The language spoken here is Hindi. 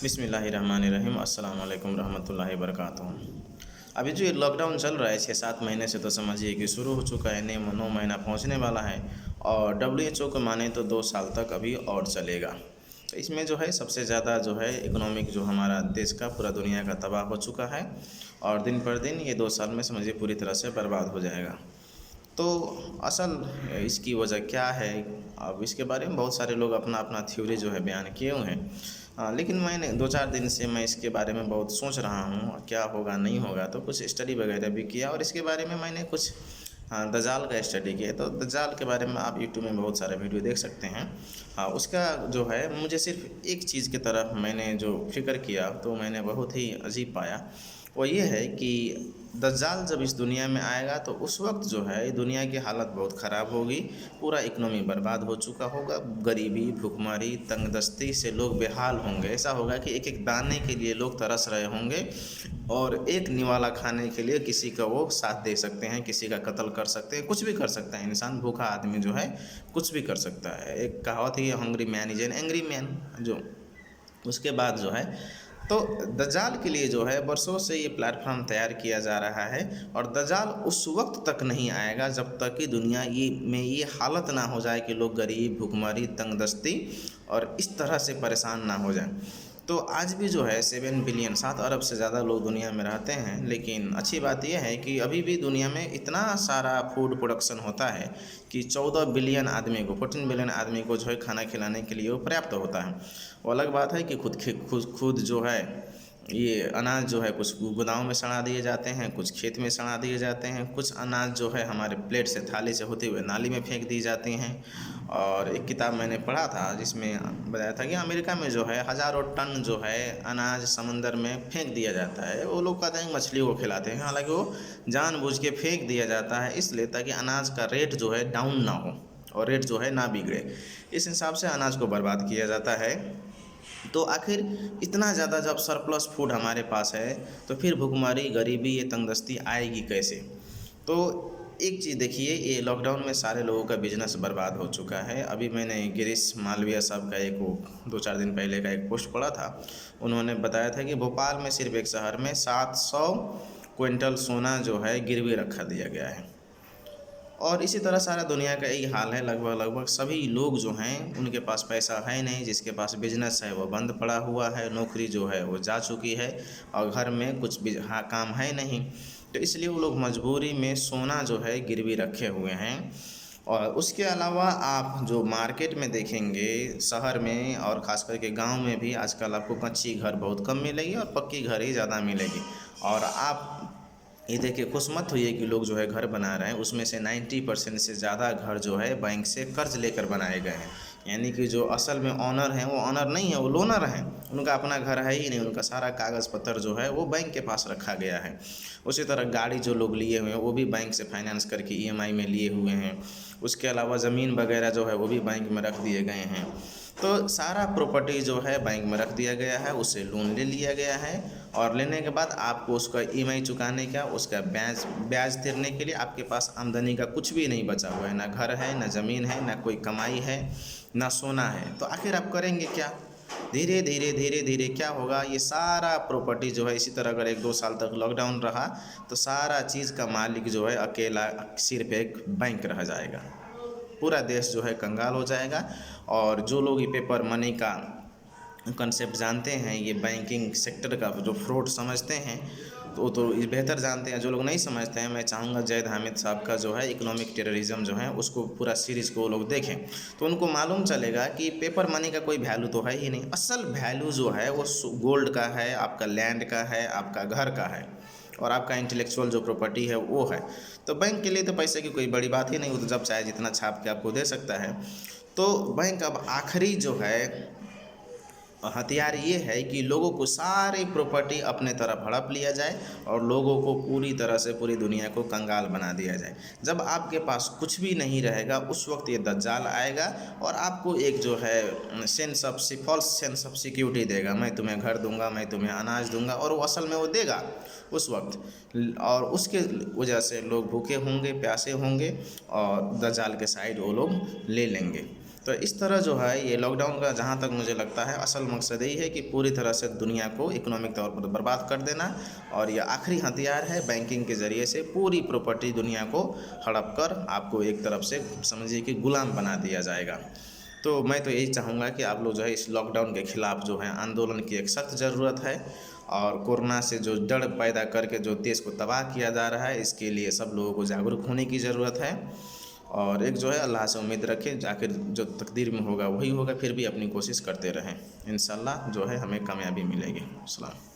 बिस्मिल्लाहिर्रहमानिर्रहीम अस्सलाम वालेकुम रहमतुल्लाहि वबरकातुहू। अभी जो ये लॉकडाउन चल रहा है 6-7 महीने से, तो समझिए कि शुरू हो चुका है, 9 महीना पहुंचने वाला है और WHO को माने तो 2 साल तक अभी और चलेगा। तो इसमें जो है सबसे ज़्यादा जो है इकोनॉमिक जो हमारा देश का पूरा दुनिया का तबाह हो चुका है और दिन पर दिन ये 2 साल में समझिए पूरी तरह से बर्बाद हो जाएगा। तो असल इसकी वजह क्या है, अब इसके बारे में बहुत सारे लोग अपना अपना थ्योरी जो है बयान किए हुए हैं। लेकिन मैंने 2-4 दिन से मैं इसके बारे में बहुत सोच रहा हूँ क्या होगा नहीं होगा, तो कुछ स्टडी वगैरह भी किया और इसके बारे में मैंने कुछ दज्जाल का स्टडी किया। तो दज्जाल के बारे में आप यूट्यूब में बहुत सारे वीडियो देख सकते हैं। उसका जो है मुझे सिर्फ एक चीज़ की तरफ मैंने जो फिक्र किया तो मैंने बहुत ही अजीब पाया, वो ये है कि दज्जाल जब इस दुनिया में आएगा तो उस वक्त जो है दुनिया की हालत बहुत ख़राब होगी, पूरा इकनॉमी बर्बाद हो चुका होगा, गरीबी, भुखमरी, तंगदस्ती से लोग बेहाल होंगे। ऐसा होगा कि एक एक दाने के लिए लोग तरस रहे होंगे और एक निवाला खाने के लिए किसी का वो साथ दे सकते हैं, किसी का कत्ल कर सकते हैं, कुछ भी कर सकता है इंसान। भूखा आदमी जो है कुछ भी कर सकता है। एक कहावत है, hungry man is an angry man. जो उसके बाद जो है तो दज्जाल के लिए जो है बरसों से ये प्लेटफॉर्म तैयार किया जा रहा है और दज्जाल उस वक्त तक नहीं आएगा जब तक कि दुनिया में ये हालत ना हो जाए कि लोग गरीब, भुखमरी, तंगदस्ती और इस तरह से परेशान ना हो जाएं। तो आज भी जो है 7 बिलियन 7 अरब से ज़्यादा लोग दुनिया में रहते हैं, लेकिन अच्छी बात यह है कि अभी भी दुनिया में इतना सारा फूड प्रोडक्शन होता है कि 14 बिलियन आदमी को, 14 बिलियन आदमी को जो है खाना खिलाने के लिए वो पर्याप्त होता है। वो अलग बात है कि खुद जो है ये अनाज जो है कुछ गोदाम में सड़ा दिए जाते हैं, कुछ खेत में सड़ा दिए जाते हैं, कुछ अनाज जो है हमारे प्लेट से, थाली से होते हुए नाली में फेंक दी जाती हैं। और एक किताब मैंने पढ़ा था जिसमें बताया था कि अमेरिका में जो है हज़ारों टन जो है अनाज समंदर में फेंक दिया जाता है। वो लोग कहते हैं मछली को खिलाते हैं, हालांकि वो जानबूझ के फेंक दिया जाता है इसलिए ताकि अनाज का रेट जो है डाउन ना हो और रेट जो है ना बिगड़े। इस हिसाब से अनाज को बर्बाद किया जाता है। तो आखिर इतना ज़्यादा जब सरप्लस फूड हमारे पास है तो फिर भुखमरी, गरीबी, ये तंगदस्ती आएगी कैसे? तो एक चीज़ देखिए, ये लॉकडाउन में सारे लोगों का बिजनेस बर्बाद हो चुका है। अभी मैंने गिरीश मालविया साहब का एक 2-4 दिन पहले का एक पोस्ट पढ़ा था। उन्होंने बताया था कि भोपाल में सिर्फ एक शहर में 700 क्विंटल सोना जो है गिरवी रखा दिया गया है। और इसी तरह सारा दुनिया का यही हाल है। लगभग सभी लोग जो हैं उनके पास पैसा है नहीं, जिसके पास बिजनेस है वो बंद पड़ा हुआ है, नौकरी जो है वो जा चुकी है और घर में कुछ भी काम है नहीं। तो इसलिए वो लोग मजबूरी में सोना जो है गिरवी रखे हुए हैं। और उसके अलावा आप जो मार्केट में देखेंगे शहर में और ख़ास करके गांव में भी आजकल आपको कच्ची घर बहुत कम मिलेगी और पक्की घर ही ज़्यादा मिलेगी। और आप ये देखिए, खुश मत होइए कि लोग जो है घर बना रहे हैं, उसमें से 90% से ज़्यादा घर जो है बैंक से कर्ज लेकर बनाए गए हैं। यानी कि जो असल में ऑनर हैं वो ऑनर नहीं है, वो लोनर हैं। उनका अपना घर है ही नहीं, उनका सारा कागज़ पत्र जो है वो बैंक के पास रखा गया है। उसी तरह गाड़ी जो लोग लिए हुए हैं वो भी बैंक से फाइनेंस करके EMI में लिए हुए हैं। उसके अलावा ज़मीन वगैरह जो है वो भी बैंक में रख दिए गए हैं। तो सारा प्रॉपर्टी जो है बैंक में रख दिया गया है, उससे लोन ले लिया गया है और लेने के बाद आपको उसका EMI चुकाने का, उसका ब्याज देने के लिए आपके पास आमदनी का कुछ भी नहीं बचा हुआ है। ना घर है, ना ज़मीन है, ना कोई कमाई है, ना सोना है। तो आखिर आप करेंगे क्या? धीरे धीरे क्या होगा, ये सारा प्रॉपर्टी जो है इसी तरह अगर 1-2 साल तक लॉकडाउन रहा तो सारा चीज़ का मालिक जो है अकेला सिर्फ एक बैंक रह जाएगा। पूरा देश जो है कंगाल हो जाएगा। और जो लोग ये पेपर मनी का कंसेप्ट जानते हैं, ये बैंकिंग सेक्टर का जो फ्रॉड समझते हैं, तो ये बेहतर जानते हैं। जो लोग नहीं समझते हैं, मैं चाहूँगा जैद हामिद साहब का जो है इकोनॉमिक टेररिज्म जो है उसको पूरा सीरीज़ को वो लोग देखें तो उनको मालूम चलेगा कि पेपर मनी का कोई वैल्यू तो है ही नहीं। असल वैल्यू जो है वो गोल्ड का है, आपका लैंड का है, आपका घर का है और आपका इंटेलेक्चुअल जो प्रॉपर्टी है वो है। तो बैंक के लिए तो पैसे की कोई बड़ी बात ही नहीं, वो तो जब चाहे जितना छाप के आपको दे सकता है। तो बैंक अब आखिरी जो है हथियार ये है कि लोगों को सारी प्रॉपर्टी अपने तरफ हड़प लिया जाए और लोगों को पूरी तरह से पूरी दुनिया को कंगाल बना दिया जाए। जब आपके पास कुछ भी नहीं रहेगा उस वक्त ये दज्जाल आएगा और आपको एक जो है फॉल्स सेंस ऑफ सिक्योरिटी देगा। मैं तुम्हें घर दूंगा, मैं तुम्हें अनाज दूंगा, और वो असल में वो देगा उस वक्त। और उसके वजह से लोग भूखे होंगे, प्यासे होंगे और दज्जाल के साइड वो लोग ले लेंगे। तो इस तरह जो है ये लॉकडाउन का जहाँ तक मुझे लगता है असल मकसद यही है कि पूरी तरह से दुनिया को इकोनॉमिक तौर पर बर्बाद कर देना, और ये आखिरी हथियार है बैंकिंग के ज़रिए से पूरी प्रॉपर्टी दुनिया को हड़प कर आपको एक तरफ से समझिए कि गुलाम बना दिया जाएगा। तो मैं तो यही चाहूँगा कि आप लोग जो है इस लॉकडाउन के ख़िलाफ़ जो है आंदोलन की एक सख्त ज़रूरत है, और कोरोना से जो डर पैदा करके जो देश को तबाह किया जा रहा है इसके लिए सब लोगों को जागरूक होने की ज़रूरत है। और एक जो है अल्लाह से उम्मीद रखें, आखिर जो तकदीर में होगा वही होगा, फिर भी अपनी कोशिश करते रहें, इंशाल्लाह जो है हमें कामयाबी मिलेगी। सलाम।